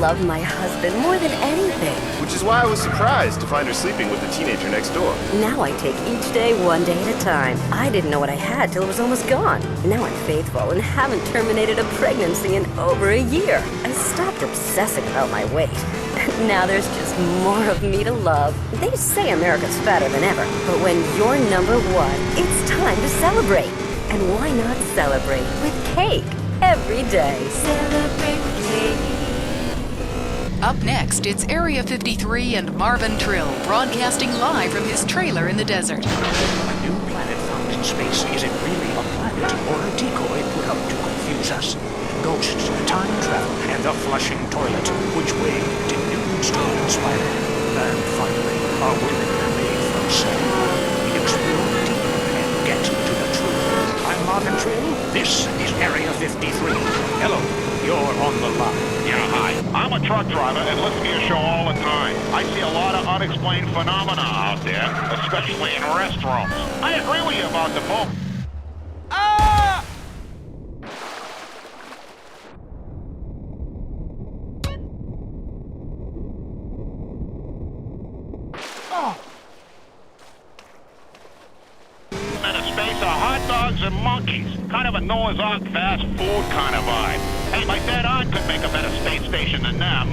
love my husband more than anything. Which is why I was surprised to find her sleeping with the teenager next door. Now I take each day one day at a time. I didn't know what I had till it was almost gone. Now I'm faithful and haven't terminated a pregnancy in over a year. I stopped obsessing about my weight. Now there's just more of me to love. They say America's fatter than ever, but when you're number one, it's time to celebrate. And why not celebrate with cake every day? Celebrate with cake. Up next, it's Area 53 and Marvin Trill broadcasting live from his trailer in the desert. A new planet found in space. Is it really a planet or a decoy put up to confuse us? Ghosts, time travel, and the flushing toilet. Which way did Newton's stone inspire? And finally, are women made from sand? We explore deeper and get to the truth. I'm Marvin Trill. This is Area 53. Hello, you're on the line. Yeah, hi. I'm a truck driver and listen to your show all the time. I see a lot of unexplained phenomena out there, especially in restaurants. I agree with you about the boat. Ah! Oh! And space are hot dogs and monkeys. Kind of a Noah's Ark fast food kind of vibe. Hey, my dead aunt could make a better space station than them.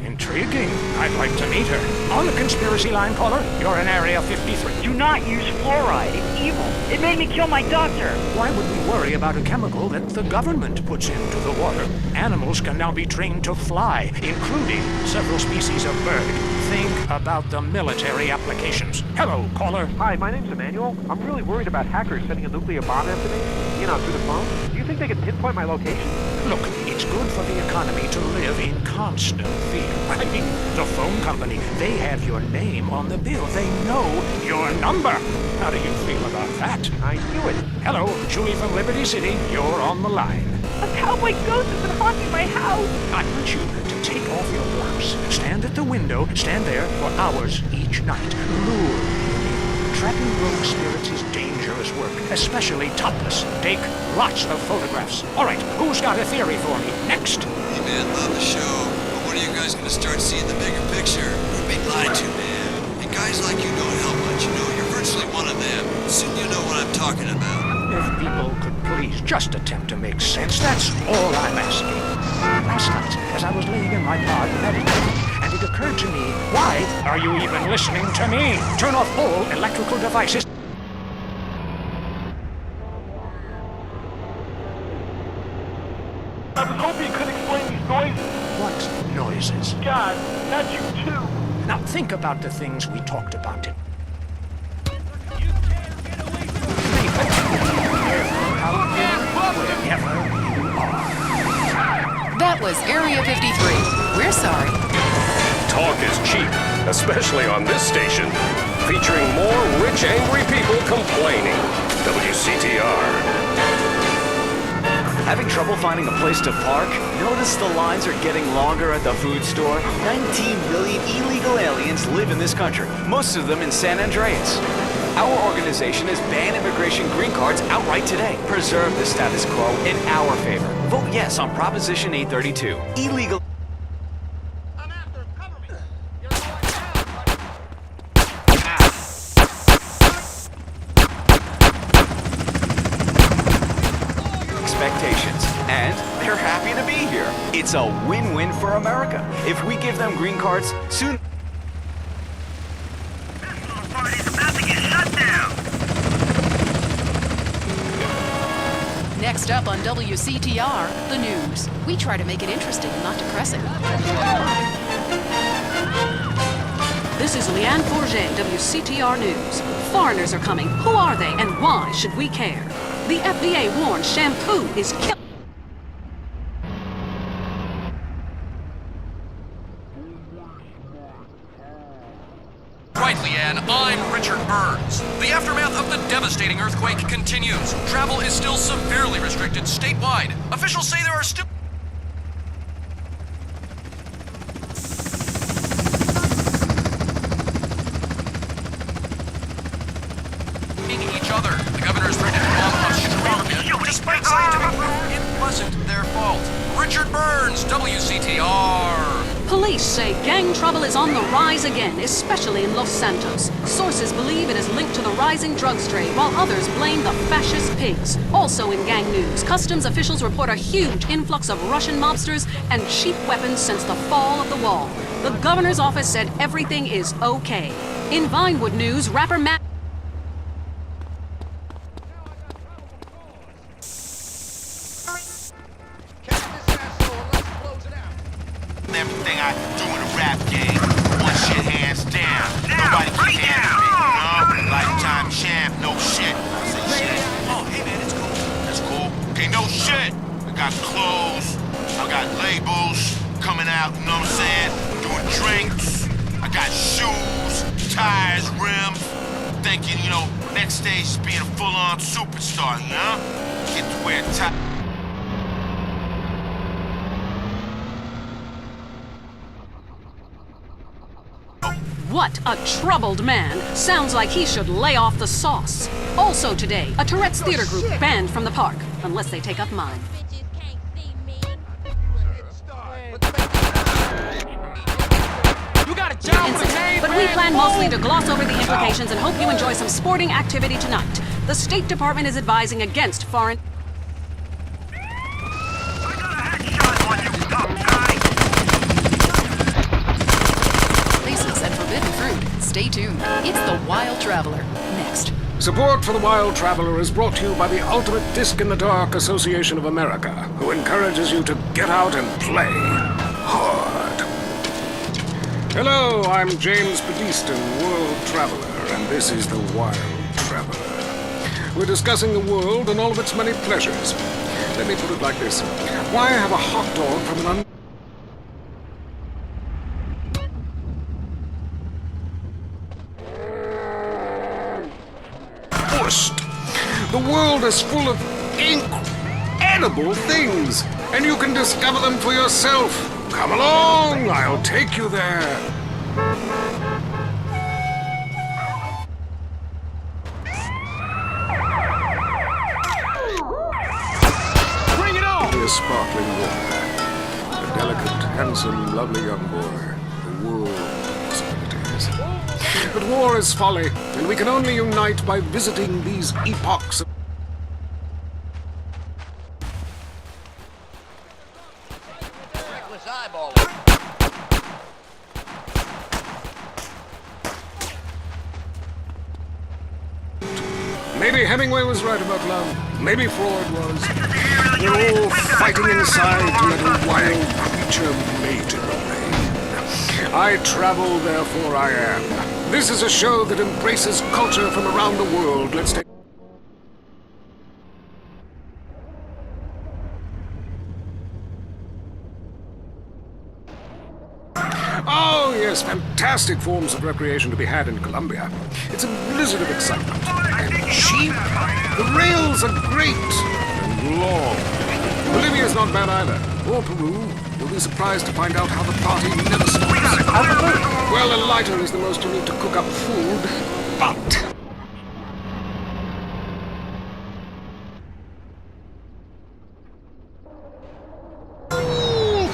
Intriguing. I'd like to meet her. On the conspiracy line, caller, you're in Area 53. Do not use fluoride. It's evil. It made me kill my doctor. Why would we worry about a chemical that the government puts into the water? Animals can now be trained to fly, including several species of bird. Think about the military applications. Hello, caller. Hi, my name's Emmanuel. I'm really worried about hackers sending a nuclear bomb after me, through the phone. Do you think they can pinpoint my location? Look, it's good for the economy to live in constant fear. I mean, the phone company, they have your name on the bill. They know your number. How do you feel about that? I knew it. Hello, Julie from Liberty City. You're on the line. A cowboy ghost has been haunting my house. I want you to take off your blouse. Stand at the window. Stand there for hours each night. Lure him in. Trapping rogue spirits is dangerous work, especially topless. Take lots of photographs. All right, who's got a theory for me? Next. Hey man, love the show, but when are you guys gonna start seeing the bigger picture? We're being lied to, man. And guys like you don't help much, you're virtually one of them. Soon you know what I'm talking about. If people could please just attempt to make sense, that's all I'm asking. Last night, as I was laying in my pod meditating, and it occurred to me, why are you even listening to me? Turn off all electrical devices. I was hoping you could explain these noises. What noises? God, that's you too. Now think about the things we talked about. Wherever you are. That was Area 53. We're sorry. Talk is cheap, especially on this station. Featuring more rich, angry people complaining. WCTR. Having trouble finding a place to park? Notice the lines are getting longer at the food store? 19 million illegal aliens live in this country, most of them in San Andreas. Our organization has banned immigration green cards outright today. Preserve the status quo in our favor. Vote yes on Proposition 832. Illegal... expectations, and they're happy to be here. It's a win-win for America. If we give them green cards, soon... This party's about to get shut down. Next up on WCTR, the news. We try to make it interesting and not depressing. This is Leanne Forget, WCTR News. Foreigners are coming. Who are they and why should we care? The FDA warns shampoo is killing. Right, Leanne, I'm Richard Burns. The aftermath of the devastating earthquake continues. Travel is still severely restricted statewide. Officials say there are still... each other. The governor's rated bomb Australia, despite scientific proof it wasn't their fault. Richard Burns, WCTR. Police say gang trouble is on the rise again, especially in Los Santos. Sources believe it is linked to the rising drugs trade, while others blame the fascist pigs. Also in gang news, customs officials report a huge influx of Russian mobsters and cheap weapons since the fall of the wall. The governor's office said everything is okay. In Vinewood news, rapper Matt... Everything I do in a rap game, one shit hands down. Nobody can handle me, you know? Lifetime champ, no shit. I say shit. Oh, hey man, it's cool. That's cool. Okay, no shit. I got clothes, I got labels coming out, you know what I'm saying? Doing drinks, I got shoes, tires, rims. Thinking, you know, next stage is being a full-on superstar, you know? Get to wear tires. What a troubled man. Sounds like he should lay off the sauce. Also today, a Tourette's theater group banned from the park, unless they take up mine. But we plan mostly to gloss over the implications and hope you enjoy some sporting activity tonight. The State Department is advising against foreign... Stay tuned. It's the Wild Traveler. Next. Support for the Wild Traveler is brought to you by the Ultimate Disc in the Dark Association of America, who encourages you to get out and play hard. Hello, I'm James Pedeston, World Traveler, and this is the Wild Traveler. We're discussing the world and all of its many pleasures. Let me put it like this. Why have a hot dog from an The world is full of incredible things, and you can discover them for yourself. Come along, I'll take you there. Bring it on! Here's sparkling water. A delicate, handsome, lovely young boy. The world of possibilities. But war is folly, and we can only unite by visiting these epochs of... Maybe Hemingway was right about love. Maybe Freud was. We're all fighting inside to let a wild creature mate in the rain. I travel, therefore I am. This is a show that embraces culture from around the world. Let's take... Oh, yes, fantastic forms of recreation to be had in Colombia. It's a blizzard of excitement. And cheap. The rails are great. And long. Bolivia's not bad either. Or Peru. You'll be surprised to find out how the party never stops. Well, a lighter is the most you need to cook up food, but...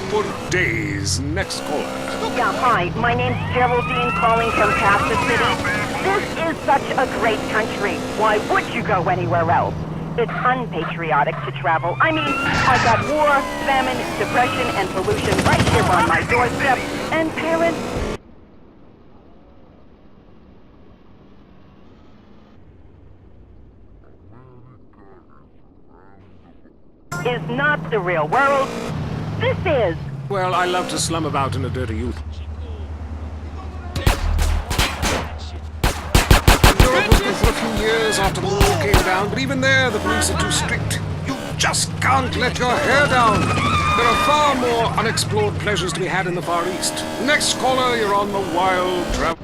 for days. Next caller. Yeah, hi. My name's Geraldine, calling from Pastor City. This is such a great country. Why would you go anywhere else? It's unpatriotic to travel. I mean, I got war, famine, depression, and pollution right here on my doorstep. And parents... is not the real world. This is. Well, I love to slum about in a dirty youth. Europe was good for a few years after the wall came down, but even there the police are too strict. You just can't let your hair down. There are far more unexplored pleasures to be had in the Far East. Next caller, you're on the Wild Travel.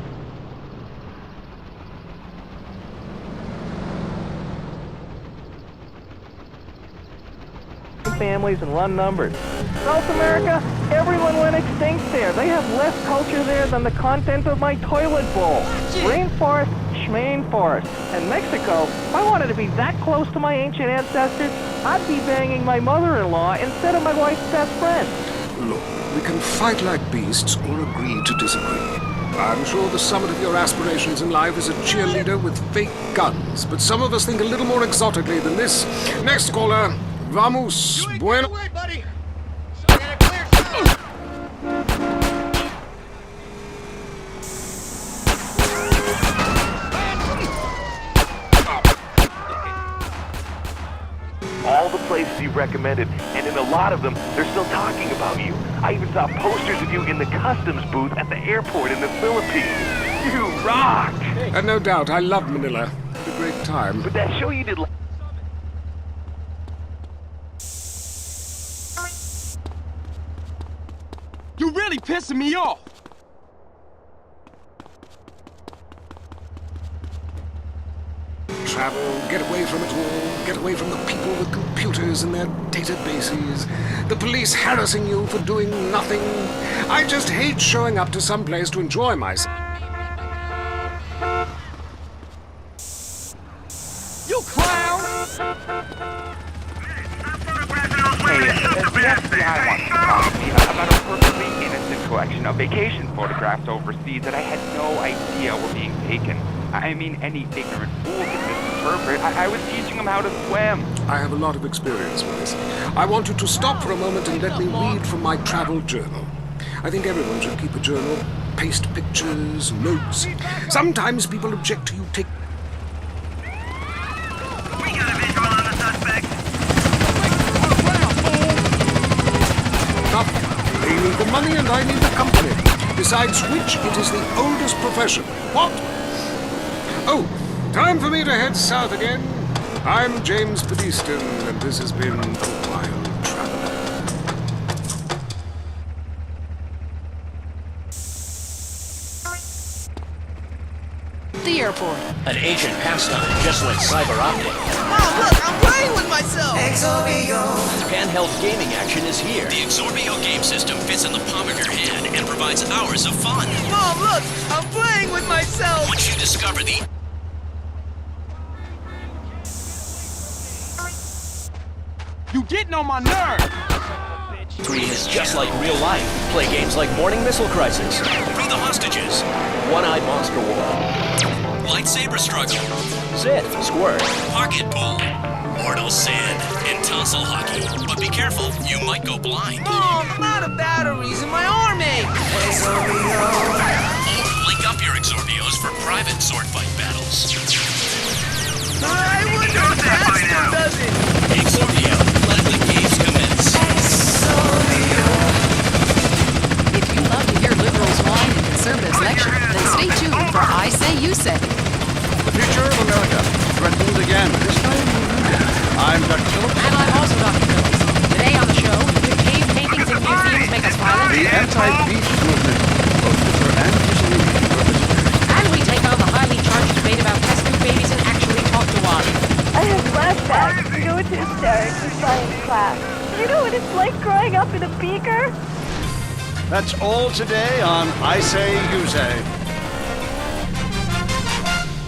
Families and run numbers. South America, everyone went extinct there. They have less culture there than the content of my toilet bowl. Rainforest, schmain forest. And Mexico, if I wanted to be that close to my ancient ancestors, I'd be banging my mother-in-law instead of my wife's best friend. Look, we can fight like beasts or agree to disagree. I'm sure the summit of your aspirations in life is a cheerleader with fake guns, but some of us think a little more exotically than this. Next caller, vamos, bueno. buddy. All the places you recommended, and in a lot of them, they're still talking about you. I even saw posters of you in the customs booth at the airport in the Philippines. You rock! And no doubt, I love Manila. Had a great time. But that show you did You're really pissing me off! Travel, get away from it all, get away from the people with computers and their databases, the police harassing you for doing nothing. I just hate showing up to some place to enjoy myself. You clown! Hey, the FBI wants to talk to me about a perfectly innocent collection of vacation photographs overseas that I had no idea were being taken. I mean, any ignorant fool could misinterpret. I was teaching them how to swim. I have a lot of experience with this. I want you to stop for a moment and let me read from my travel journal. I think everyone should keep a journal. Paste pictures, notes. Sometimes people object to you taking... We got a visual on the suspect. They need the money and I need the company. Besides which, it is the oldest profession. What? Oh, time for me to head south again. I'm James Pedeston, and this has been The Wild Traveler. The airport. An ancient pastime just went cyber optic. Mom, look, I'm playing with myself! Handheld gaming action is here. The Exorbio game system fits in the palm of your hand and provides hours of fun. Mom, look, I'm playing with myself! Once you discover the... You getting on my nerves! Dream is just like real life. Play games like Morning Missile Crisis, Free the hostages. One-Eyed Monster War, Lightsaber struggle. Sith, Squirt, Pocket pool. Mortal sand and tonsil hockey. But be careful, you might go blind. Mom, I'm out of batteries and my arm aches! Or link up your Exorbios for private sword fight battles. I wonder if that still does it! Exorbio, let the games commence. If you love to hear liberals whine and conservatives lecture, then stay tuned for I Say You Say. The future of America, threatened again. This time, I'm Dr. Phillips. And I'm also Dr. Phillips. Today on the show, do cave paintings in museums make us violent? The anti-beef movement, both Hitler and Mussolini, were vegetarian. And we take on the highly charged debate about test tube babies and actually talk to one. I have flashbacks. We go into hysterics in science class. You know what it's like growing up in a beaker? That's all today on I Say You Say.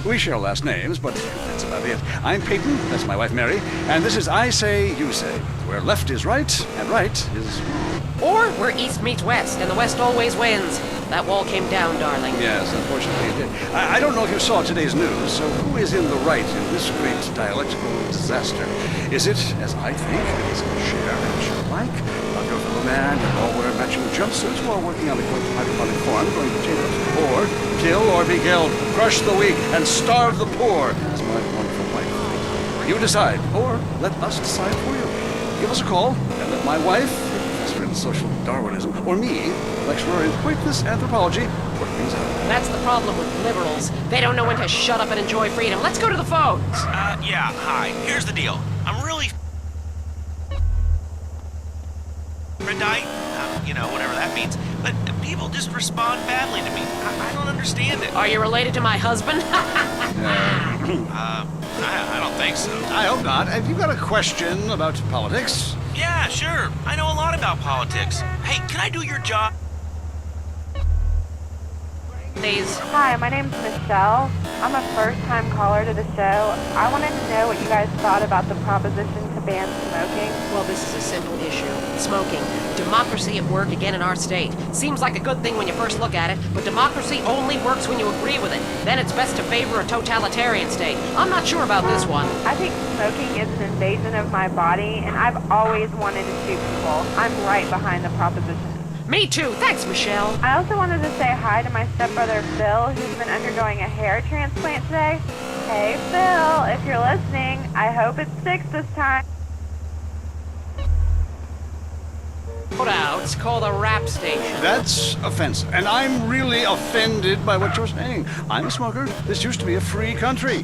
We share last names, but that's about it. I'm Peyton, that's my wife Mary, and this is I Say You Say, where left is right and right is wrong. Or where East meets West, and the West always wins. That wall came down, darling. Yes, unfortunately it did. I don't know if you saw today's news, so who is in the right in this great dialectical disaster? Is it, as I think, it is share and share alike? Love your fellow man and all wear matching jumpsuits while working on a hydroponic farm growing potatoes? Or kill or be killed, crush the weak, and starve the poor, as my wonderful wife thinks. You decide, or let us decide for you. Give us a call, and let my wife, professor in social Darwinism, or me, lecturer in pointless anthropology, work things out. That's the problem with liberals. They don't know when to shut up and enjoy freedom. Let's go to the phones. Yeah, hi. Here's the deal. I'm really... Redite? You know, whatever that means. But people just respond badly to me. I don't understand it. Are you related to my husband? I don't think so. I hope not. Have you got a question about politics? Yeah, sure. I know a lot about politics. Hey, can I do your job? Please. Hi, my name's Michelle. I'm a first-time caller to the show. I wanted to know what you guys thought about the proposition to to ban smoking? Well, this is a simple issue. Smoking. Democracy at work again in our state. Seems like a good thing when you first look at it, but democracy only works when you agree with it. Then it's best to favor a totalitarian state. I'm not sure about this one. I think smoking is an invasion of my body, and I've always wanted to shoot people. I'm right behind the proposition. Me too. Thanks, Michelle. I also wanted to say hi to my stepbrother Phil, who's been undergoing a hair transplant today. Hey, Phil, if you're listening, I hope it sticks this time. It's called a rap station. That's offensive, and I'm really offended by what you're saying. I'm a smoker. This used to be a free country.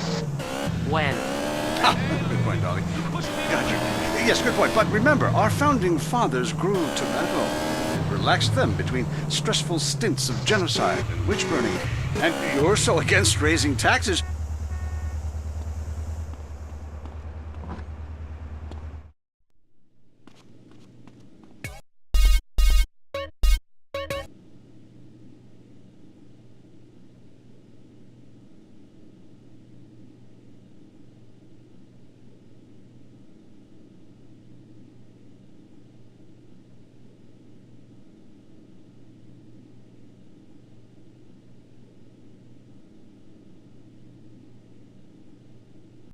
When? Good point, Dolly. Gotcha. Yes, good point. But remember, our founding fathers grew tobacco. It relaxed them between stressful stints of genocide and witch burning. And you're so against raising taxes,